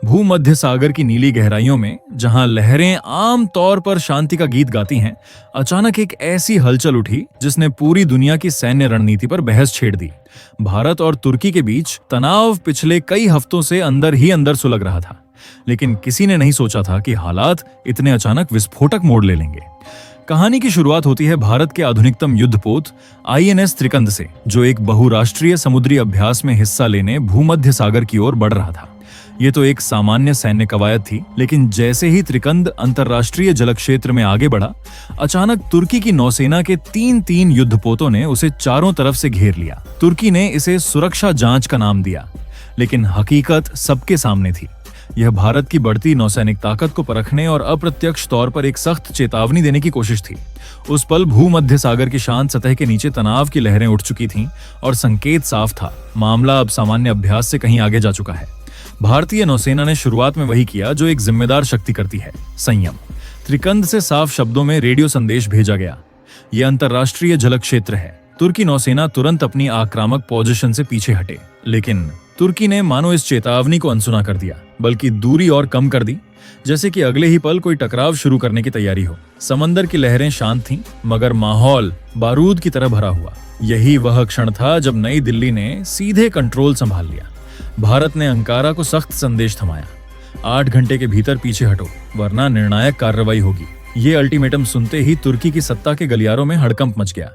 भूमध्य सागर की नीली गहराइयों में जहां लहरें आम तौर पर शांति का गीत गाती हैं, अचानक एक ऐसी हलचल उठी जिसने पूरी दुनिया की सैन्य रणनीति पर बहस छेड़ दी। भारत और तुर्की के बीच तनाव पिछले कई हफ्तों से अंदर ही अंदर सुलग रहा था, लेकिन किसी ने नहीं सोचा था कि हालात इतने अचानक विस्फोटक मोड़ ले लेंगे। कहानी की शुरुआत होती है भारत के आधुनिकतम युद्धपोत आईएनएस त्रिकंद से, जो एक बहुराष्ट्रीय समुद्री अभ्यास में हिस्सा लेने भूमध्य सागर की ओर बढ़ रहा था। ये तो एक सामान्य सैन्य कवायद थी, लेकिन जैसे ही त्रिकंद अंतरराष्ट्रीय जल क्षेत्र में आगे बढ़ा, अचानक तुर्की की नौसेना के तीन युद्धपोतों ने उसे चारों तरफ से घेर लिया। तुर्की ने इसे सुरक्षा जांच का नाम दिया, लेकिन हकीकत सबके सामने थी। यह भारत की बढ़ती नौसैनिक ताकत को परखने और अप्रत्यक्ष तौर पर एक सख्त चेतावनी देने की कोशिश थी। उस पल भूमध्य सागर की शांत सतह के नीचे तनाव की लहरें उठ चुकी थीं और संकेत साफ था, मामला अब सामान्य अभ्यास से कहीं आगे जा चुका है। भारतीय नौसेना ने शुरुआत में वही किया जो एक जिम्मेदार शक्ति करती है, संयम। त्रिकंद से साफ शब्दों में रेडियो संदेश भेजा गया, यह अंतरराष्ट्रीय जल क्षेत्र है। तुर्की नौसेना तुरंत अपनी आक्रामक पोजीशन से पीछे हटे, लेकिन तुर्की ने मानो इस चेतावनी को अनसुना कर दिया, बल्कि दूरी और कम कर दी, जैसे कि अगले ही पल कोई टकराव शुरू करने की तैयारी हो। समंदर की लहरें शांत थीं, मगर माहौल बारूद की तरह भरा हुआ। यही वह क्षण था जब नई दिल्ली ने सीधे कंट्रोल संभाल लिया। भारत ने अंकारा को सख्त संदेश थमाया, 8 घंटे के भीतर पीछे हटो, वरना निर्णायक कार्रवाई होगी। ये अल्टीमेटम सुनते ही तुर्की की सत्ता के गलियारों में हड़कंप मच गया।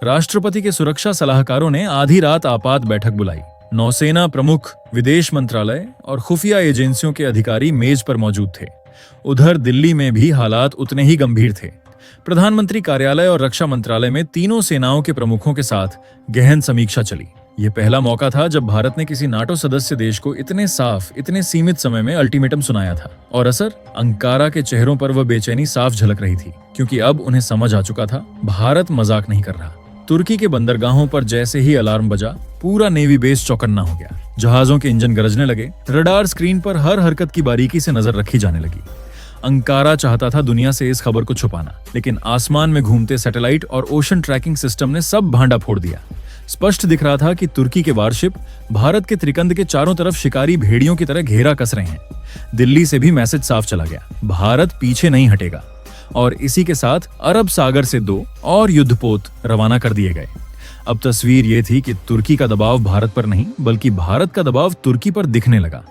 राष्ट्रपति के सुरक्षा सलाहकारों ने आधी रात आपात बैठक बुलाई। नौसेना प्रमुख, विदेश मंत्रालय और खुफिया एजेंसियों के अधिकारी मेज पर मौजूद थे। उधर दिल्ली में भी हालात उतने ही गंभीर थे। प्रधानमंत्री कार्यालय और रक्षा मंत्रालय में तीनों सेनाओं के प्रमुखों के साथ गहन समीक्षा चली। ये पहला मौका था जब भारत ने किसी नाटो सदस्य देश को इतने साफ, इतने सीमित समय में अल्टीमेटम सुनाया था। और असर? अंकारा के चेहरों पर वह बेचैनी साफ झलक रही थी, क्योंकि अब उन्हें समझ आ चुका था, भारत मजाक नहीं कर रहा। तुर्की के बंदरगाहों पर जैसे ही अलार्म बजा, पूरा नेवी बेस चौकन्ना हो गया। जहाजों के इंजन गरजने लगे, रडार स्क्रीन पर हर हरकत की बारीकी से नजर रखी जाने लगी। अंकारा चाहता था दुनिया से इस खबर को छुपाना, लेकिन आसमान में घूमते सैटेलाइट और ओशन ट्रैकिंग सिस्टम ने सब भांडा फोड़ दिया। स्पष्ट दिख रहा था कि तुर्की के वारशिप भारत के त्रिकंद के चारों तरफ शिकारी भेड़ियों की तरह घेरा कस रहे हैं। दिल्ली से भी मैसेज साफ चला गया, भारत पीछे नहीं हटेगा। और इसी के साथ अरब सागर से 2 और युद्धपोत रवाना कर दिए गए। अब तस्वीर ये थी कि तुर्की का दबाव भारत पर नहीं, बल्कि भारत का दबाव तुर्की पर दिखने लगा।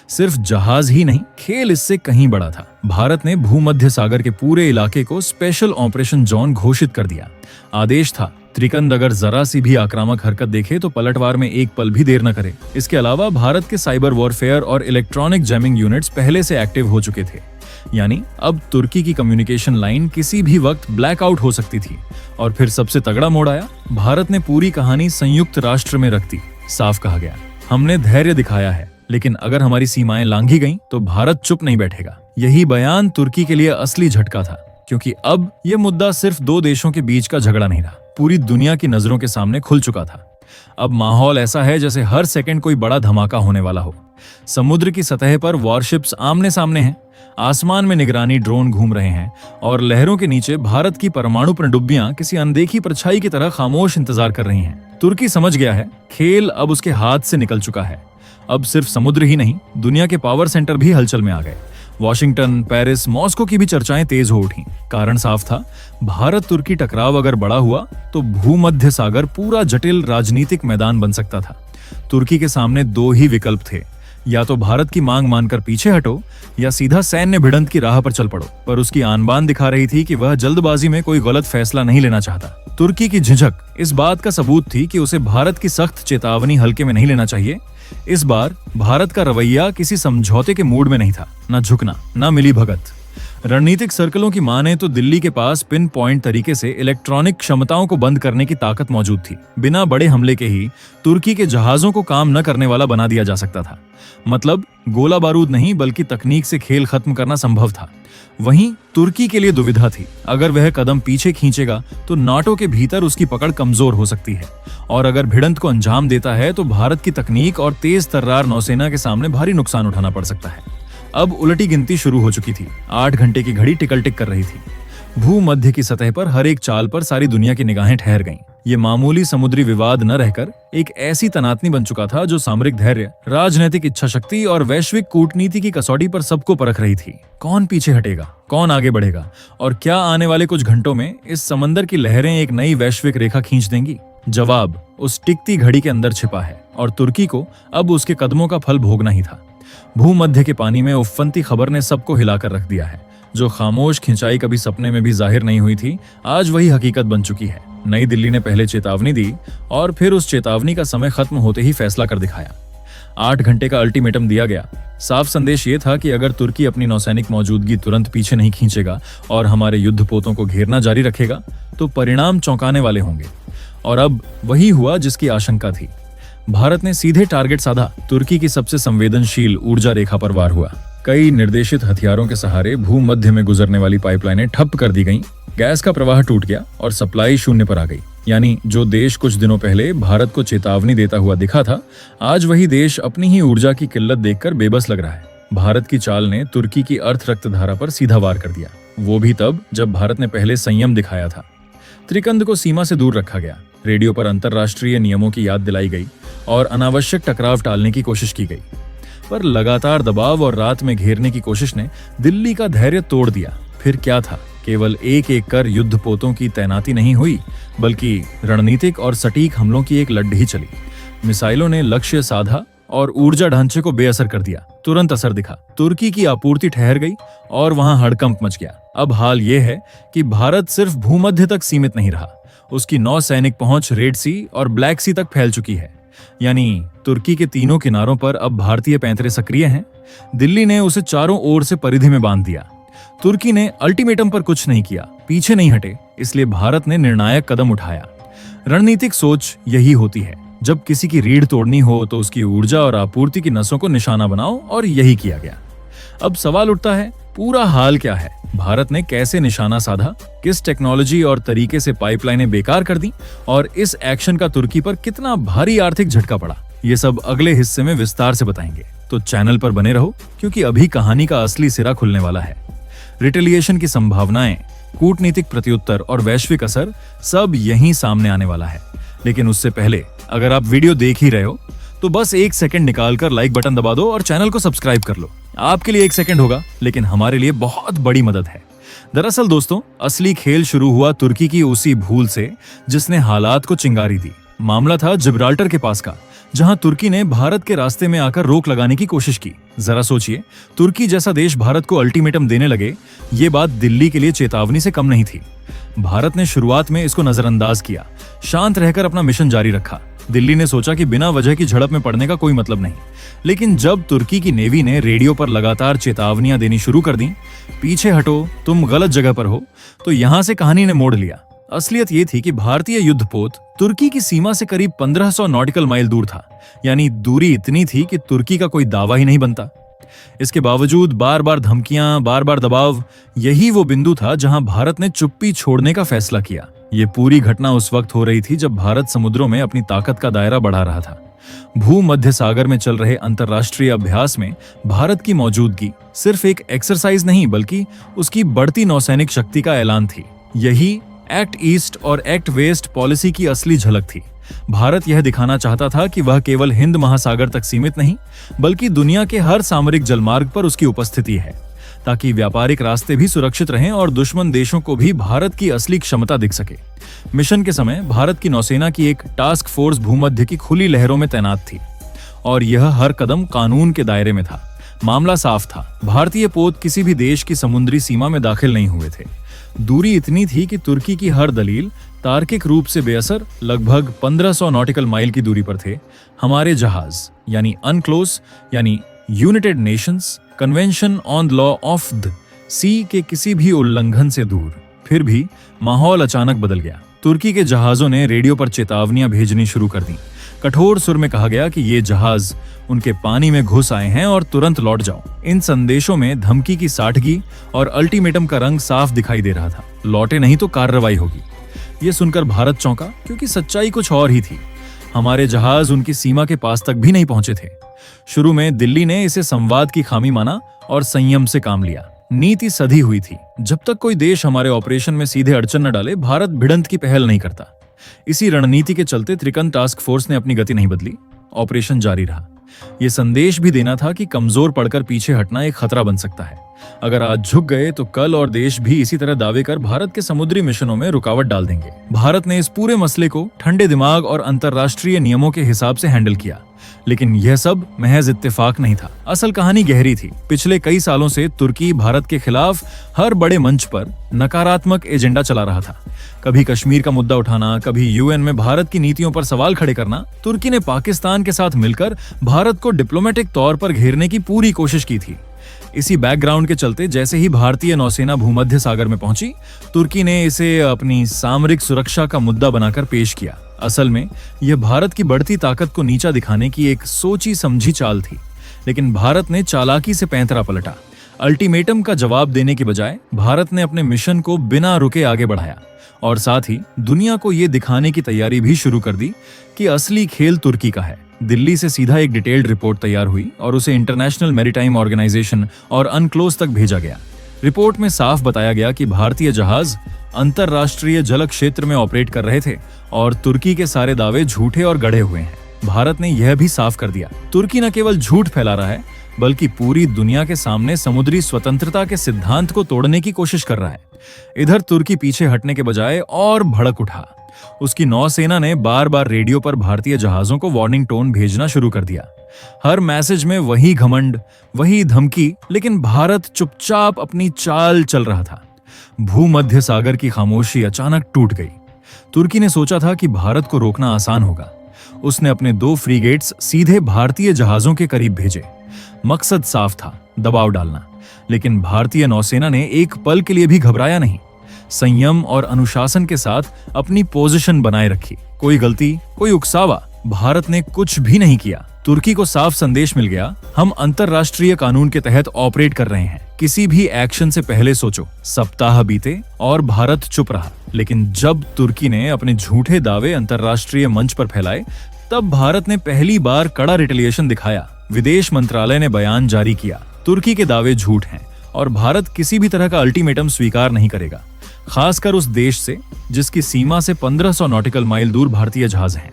सिर्फ जहाज ही नहीं, खेल इससे कहीं बड़ा था। भारत ने भूमध्य सागर के पूरे इलाके को स्पेशल ऑपरेशन जोन घोषित कर दिया। आदेश था, त्रिकंद अगर जरा सी भी आक्रामक हरकत देखे तो पलटवार में एक पल भी देर न करे। इसके अलावा भारत के साइबर वॉरफेयर और इलेक्ट्रॉनिक जैमिंग यूनिट्स पहले से एक्टिव हो चुके थे, यानी अब तुर्की की कम्युनिकेशन लाइन किसी भी वक्त ब्लैकआउट हो सकती थी। और फिर सबसे तगड़ा मोड़ आया, भारत ने पूरी कहानी संयुक्त राष्ट्र में रख दी। साफ कहा गया, हमने धैर्य दिखाया है, लेकिन अगर हमारी सीमाएं लांघी गईं तो भारत चुप नहीं बैठेगा। यही बयान तुर्की के लिए असली झटका था, क्योंकि अब यह मुद्दा सिर्फ 2 देशों के बीच का झगड़ा नहीं रहा, पूरी दुनिया की नजरों के सामने खुल चुका था। अब माहौल ऐसा है जैसे हर सेकंड कोई बड़ा धमाका होने वाला हो। समुद्र की सतह पर वॉरशिप्स आमने सामने हैं, आसमान में निगरानी ड्रोन घूम रहे हैं, और लहरों के नीचे भारत की परमाणु पनडुब्बियां किसी अनदेखी परछाई की तरह खामोश इंतजार कर रही हैं। तुर्की समझ गया है, खेल अब उसके हाथ से निकल चुका है। अब सिर्फ समुद्र ही नहीं, दुनिया के पावर सेंटर भी हलचल में आ गए। वॉशिंगटन, पेरिस, मॉस्को की भी चर्चाएं तेज हो उठी। कारण साफ था, भारत तुर्की टकराव अगर बड़ा हुआ तो भूमध्य सागर पूरा जटिल राजनीतिक मैदान बन सकता था। तुर्की के सामने 2 ही विकल्प थे, या तो भारत की मांग मानकर पीछे हटो, या सीधा सैन्य भिड़ंत की राह पर चल पड़ो। पर उसकी आन-बान दिखा रही थी कि वह जल्दबाजी में कोई गलत फैसला नहीं लेना चाहता। तुर्की की झिझक इस बात का सबूत थी कि उसे भारत की सख्त चेतावनी हल्के में नहीं लेना चाहिए। इस बार भारत का रवैया किसी समझौते के मूड में नहीं था, न झुकना, न मिलीभगत। रणनीतिक सर्कलों की माने तो दिल्ली के पास पिन पॉइंट तरीके से इलेक्ट्रॉनिक क्षमताओं को बंद करने की ताकत मौजूद थी। बिना बड़े हमले के ही तुर्की के जहाजों को काम न करने वाला बना दिया जा सकता था। मतलब गोला बारूद नहीं, बल्कि तकनीक से खेल खत्म करना संभव था। वहीं तुर्की के लिए दुविधा थी, अगर वह कदम पीछे खींचेगा तो नाटो के भीतर उसकी पकड़ कमजोर हो सकती है, और अगर भिड़ंत को अंजाम देता है तो भारत की तकनीक और तेज तर्रार नौसेना के सामने भारी नुकसान उठाना पड़ सकता है। अब उलटी गिनती शुरू हो चुकी थी। 8 घंटे की घड़ी टिकल टिक कर रही थी। भूमध्य की सतह पर हर एक चाल पर सारी दुनिया की निगाहें ठहर गईं। ये मामूली समुद्री विवाद न रहकर एक ऐसी तनातनी बन चुका था जो सामरिक धैर्य, राजनैतिक इच्छा शक्ति और वैश्विक कूटनीति की कसौटी पर सबको परख रही थी। कौन पीछे हटेगा, कौन आगे बढ़ेगा, और क्या आने वाले कुछ घंटों में इस समंदर की लहरें एक नई वैश्विक रेखा खींच देंगी? जवाब उस टिकती घड़ी के अंदर छिपा है और तुर्की को अब उसके कदमों का फल भोगना ही था। भूमध्य के पानी में उफनती खबर ने सबको हिलाकर रख दिया है। जो खामोश खिंचाई कभी सपने में भी जाहिर नहीं हुई थी, आज वही हकीकत बन चुकी है। नई दिल्ली ने पहले चेतावनी दी और फिर उस चेतावनी का समय खत्म होते ही फैसला कर दिखाया। 8 घंटे का अल्टीमेटम दिया गया। साफ संदेश ये था कि अगर तुर्की अपनी नौसैनिक मौजूदगी तुरंत पीछे नहीं खींचेगा और हमारे युद्धपोतों को घेरना जारी रखेगा तो परिणाम चौंकाने वाले होंगे। और अब वही हुआ जिसकी आशंका थी। भारत ने सीधे टारगेट साधा। तुर्की की सबसे संवेदनशील ऊर्जा रेखा पर वार हुआ। कई निर्देशित हथियारों के सहारे भूमध्य में गुजरने वाली पाइपलाइनें ठप कर दी गईं। गैस का प्रवाह टूट गया और सप्लाई शून्य पर आ गई। यानी जो देश कुछ दिनों पहले भारत को चेतावनी देता हुआ दिखा था, आज वही देश अपनी ही ऊर्जा की किल्लत देखकर बेबस लग रहा है। भारत की चाल ने तुर्की की अर्थ रक्तधारा पर सीधा वार कर दिया। वो भी तब जब भारत ने पहले संयम दिखाया था। त्रिकंद को सीमा से दूर रखा गया। रेडियो पर अंतर्राष्ट्रीय नियमों की याद दिलाई गई और अनावश्यक टकराव टालने की कोशिश की गई। पर लगातार दबाव और रात में घेरने की कोशिश ने दिल्ली का धैर्य तोड़ दिया। फिर क्या था? केवल एक एक कर युद्धपोतों की तैनाती नहीं हुई, बल्कि रणनीतिक और सटीक हमलों की एक लड़ाई चली। मिसाइलों ने लक्ष्य साधा और ऊर्जा ढांचे को बेअसर कर दिया। तुरंत असर दिखा। तुर्की की आपूर्ति ठहर गई और वहां हड़कंप मच गया। अब हाल यह है कि भारत सिर्फ भूमध्य तक सीमित नहीं रहा, उसकी नौसैनिक पहुंच रेड सी और ब्लैक सी तक फैल चुकी है। यानी तुर्की के तीनों किनारों पर अब भारतीय पैंतरे सक्रिय हैं। दिल्ली ने उसे चारों ओर से परिधि में बांध दिया। तुर्की ने अल्टीमेटम पर कुछ नहीं किया, पीछे नहीं हटे, इसलिए भारत ने निर्णायक कदम उठाया। रणनीतिक सोच यही होती है। जब किसी की रीढ़ तोड़नी हो तो उसकी ऊर्जा और आपूर्ति की नसों को निशाना बनाओ, और यही किया गया। अब सवाल उठता है, पूरा हाल क्या है? भारत ने कैसे निशाना साधा, किस टेक्नोलॉजी और तरीके से पाइपलाइनें बेकार कर दी, और इस एक्शन का तुर्की पर कितना भारी आर्थिक झटका पड़ा? ये सब अगले हिस्से में विस्तार से बताएंगे। तो चैनल पर बने रहो, क्योंकि अभी कहानी का असली सिरा खुलने वाला है। रिटेलिएशन की संभावनाएं, कूटनीतिक प्रत्युत्तर और वैश्विक असर सब यहीं सामने आने वाला है। लेकिन उससे पहले अगर आप वीडियो देख ही रहे हो तो बस 1 सेकंड निकालकर लाइक बटन दबा दो और चैनल को सब्सक्राइब कर लो। आपके लिए 1 सेकंड होगा, लेकिन हमारे लिए बहुत बड़ी मदद है। दरअसल दोस्तों, असली खेल शुरू हुआ तुर्की की उसी भूल से जिसने हालात को चिंगारी दी। मामला था जिब्राल्टर के पास का, जहां तुर्की ने भारत के रास्ते में आकर रोक लगाने की कोशिश की। जरा सोचिए, तुर्की जैसा देश भारत को अल्टीमेटम देने लगे, ये बात दिल्ली के लिए चेतावनी से कम नहीं थी। भारत ने शुरुआत में इसको नजरअंदाज किया, शांत रहकर अपना मिशन जारी रखा। दिल्ली ने सोचा कि बिना वजह की झड़प में पड़ने का कोई मतलब नहीं। लेकिन जब तुर्की की नेवी ने रेडियो पर लगातार चेतावनियां देनी शुरू कर दी, पीछे हटो, तुम गलत जगह पर हो, तो यहां से कहानी ने मोड़ लिया। असलियत ये थी कि भारतीय युद्धपोत तुर्की की सीमा से करीब 1500 नॉटिकल माइल दूर था। यानी दूरी इतनी थी कि तुर्की का कोई दावा ही नहीं बनता। इसके बावजूद बार बार धमकियां, बार बार दबाव, यही वो बिंदु था जहां भारत ने चुप्पी छोड़ने का फैसला किया। ये पूरी घटना उस वक्त हो रही थी जब भारत समुद्रों में अपनी ताकत का दायरा बढ़ा रहा था। भूमध्य सागर में चल रहे अंतर्राष्ट्रीय अभ्यास में भारत की मौजूदगी सिर्फ एक एक्सरसाइज नहीं, बल्कि उसकी बढ़ती नौसैनिक शक्ति का ऐलान थी। यही एक्ट ईस्ट और एक्ट वेस्ट पॉलिसी की असली झलक थी। भारत यह दिखाना चाहता था कि वह केवल हिंद महासागर तक सीमित नहीं, बल्कि दुनिया के हर सामरिक जलमार्ग पर उसकी उपस्थिति है, ताकि व्यापारिक रास्ते भी सुरक्षित रहें और दुश्मन देशों को भी भारत की असली क्षमता दिख सके। मिशन के समय भारत की नौसेना की एक टास्क फोर्स भूमध्य की खुली लहरों में तैनात थी, और यह हर कदम कानून के दायरे में था। मामला साफ था, भारतीय पोत किसी भी देश की समुद्री सीमा में दाखिल नहीं हुए थे। दूरी इतनी थी कि तुर्की की हर दलील तार्किक रूप से बेअसर। लगभग 1500 नॉटिकल माइल की दूरी पर थे हमारे जहाज, यानी अनक्लोज, यानी United Nations Convention on law of the sea के किसी भी उल्लंघन से दूर। फिर भी माहौल अचानक बदल गया। तुर्की के जहाजों ने रेडियो पर चेतावनियां भेजनी शुरू कर दी। कठोर सुर में कहा गया कि ये जहाज उनके पानी में घुस आए हैं और तुरंत लौट जाओ। इन संदेशों में धमकी की साठगी और अल्टीमेटम का रंग साफ दिखाई दे रहा था। लौटे नहीं तो कार्रवाई होगी। ये सुनकर भारत चौंका, क्योंकि सच्चाई कुछ और ही थी। हमारे जहाज उनकी सीमा के पास तक भी नहीं पहुंचे थे। शुरू में दिल्ली ने इसे संवाद की खामी माना और संयम से काम लिया। नीति सधी हुई थी, जब तक कोई देश हमारे ऑपरेशन में सीधे अड़चन न डाले, भारत भिड़ंत की पहल नहीं करता। इसी रणनीति के चलते त्रिकन टास्क फोर्स ने अपनी गति नहीं बदली, ऑपरेशन जारी रहा। यह संदेश भी देना था कि कमजोर पड़कर पीछे हटना एक खतरा बन सकता है। अगर आज झुक गए तो कल और देश भी इसी तरह दावे कर भारत के समुद्री मिशनों में रुकावट डाल देंगे। भारत ने इस पूरे मसले को ठंडे दिमाग और अंतर्राष्ट्रीय नियमों के हिसाब से हैंडल किया, लेकिन यह सब महज इत्तेफाक नहीं था। असल कहानी गहरी थी। पिछले कई सालों से तुर्की भारत के खिलाफ हर बड़े मंच पर नकारात्मक एजेंडा चला रहा था। कभी कश्मीर का मुद्दा उठाना, कभी यूएन में भारत की नीतियों पर सवाल खड़े करना। तुर्की ने पाकिस्तान के साथ मिलकर भारत को डिप्लोमेटिक तौर पर घेरने की पूरी कोशिश की थी। इसी बैकग्राउंड के चलते जैसे ही भारतीय नौसेना भूमध्य सागर में पहुंची, तुर्की ने इसे अपनी सामरिक सुरक्षा का मुद्दा बनाकर पेश किया। असल में यह भारत की बढ़ती ताकत को नीचा दिखाने की एक सोची समझी चाल थी, लेकिन भारत ने चालाकी से पैंतरा पलटा। अल्टीमेटम का जवाब देने के बजाय भारत ने अपने मिशन को बिना रुके आगे बढ़ाया और साथ ही दुनिया को यह दिखाने की तैयारी भी शुरू कर दी कि असली खेल तुर्की का है। दिल्ली से सीधा एक डिटेल्ड रिपोर्ट तैयार हुई और उसे इंटरनेशनल मैरीटाइम ऑर्गेनाइजेशन और अनक्लोज तक भेजा गया। रिपोर्ट में साफ बताया गया कि भारतीय जहाज अंतरराष्ट्रीय जल क्षेत्र में ऑपरेट कर रहे थे और तुर्की के सारे दावे झूठे और गढ़े हुए हैं। भारत ने यह भी साफ कर दिया, तुर्की न केवल झूठ फैला रहा है, बल्कि पूरी दुनिया के सामने समुद्री स्वतंत्रता के सिद्धांत को तोड़ने की कोशिश कर रहा है। इधर तुर्की पीछे हटने के बजाय और भड़क उठा। उसकी नौसेना ने बार बार रेडियो पर भारतीय जहाजों को वार्निंग टोन भेजना शुरू कर दिया। हर मैसेज में वही घमंड, वही धमकी, लेकिन भारत चुपचाप अपनी चाल चल रहा था। भूमध्य सागर की खामोशी अचानक टूट गई। तुर्की ने सोचा था कि भारत को रोकना आसान होगा। उसने अपने 2 फ्रीगेट्स सीधे भारतीय जहाजों के करीब भेजे। मकसद साफ था, दबाव डालना। लेकिन भारतीय नौसेना ने एक पल के लिए भी घबराया नहीं। संयम और अनुशासन के साथ अपनी पोजीशन बनाए रखी। कोई गलती, कोई उकसावा भारत ने कुछ भी नहीं किया। तुर्की को साफ संदेश मिल गया, हम अंतरराष्ट्रीय कानून के तहत ऑपरेट कर रहे हैं। किसी भी एक्शन से पहले सोचो। सप्ताह बीते और भारत चुप रहा। लेकिन जब तुर्की ने अपने झूठे दावे अंतरराष्ट्रीय मंच पर फैलाए, तब भारत ने पहली बार कड़ा रिटेलिएशन दिखाया। विदेश मंत्रालय ने बयान जारी किया, तुर्की के दावे झूठ हैं और भारत किसी भी तरह का अल्टीमेटम स्वीकार नहीं करेगा, खासकर उस देश से जिसकी सीमा से 1500 नॉटिकल माइल दूर भारतीय जहाज हैं।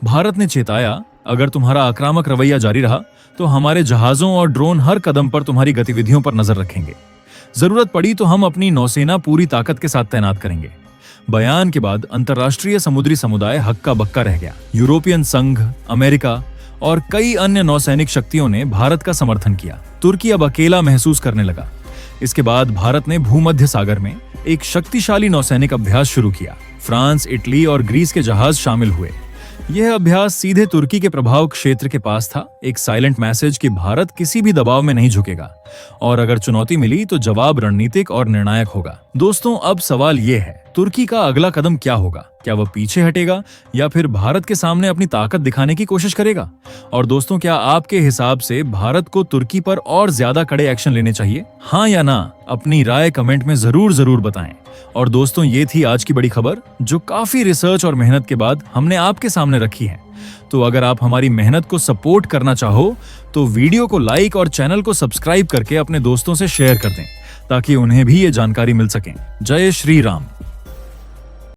भारत ने चेताया, अगर तुम्हारा आक्रामक रवैया जारी रहा तो हमारे जहाजों और ड्रोन हर कदम पर तुम्हारी गतिविधियों पर नजर रखेंगे। जरूरत पड़ी तो हम अपनी नौसेना पूरी ताकत के साथ तैनात करेंगे। बयान के बाद अंतर्राष्ट्रीय समुद्री समुदाय हक्का बक्का रह गया। यूरोपियन संघ, अमेरिका और कई अन्य नौसैनिक शक्तियों ने भारत का समर्थन किया। तुर्की अब अकेला महसूस करने लगा। इसके बाद भारत ने भूमध्य सागर में एक शक्तिशाली नौसैनिक अभ्यास शुरू किया। फ्रांस, इटली और ग्रीस के जहाज शामिल हुए। यह अभ्यास सीधे तुर्की के प्रभाव क्षेत्र के पास था, एक साइलेंट मैसेज कि भारत किसी भी दबाव में नहीं झुकेगा और अगर चुनौती मिली तो जवाब रणनीतिक और निर्णायक होगा। दोस्तों, अब सवाल यह है, तुर्की का अगला कदम क्या होगा? क्या वह पीछे हटेगा या फिर भारत के सामने अपनी ताकत दिखाने की कोशिश करेगा? और दोस्तों, क्या आपके हिसाब से भारत को तुर्की पर और ज्यादा कड़े एक्शन लेने चाहिए? हाँ या ना? अपनी राय कमेंट में जरूर बताएं। और दोस्तों, ये थी आज की बड़ी खबर जो काफी रिसर्च और मेहनत के बाद हमने आपके सामने रखी है। तो अगर आप हमारी मेहनत को सपोर्ट करना चाहो तो वीडियो को लाइक और चैनल को सब्सक्राइब करके अपने दोस्तों से शेयर कर दें ताकि उन्हें भी ये जानकारी मिल सके। जय श्री राम।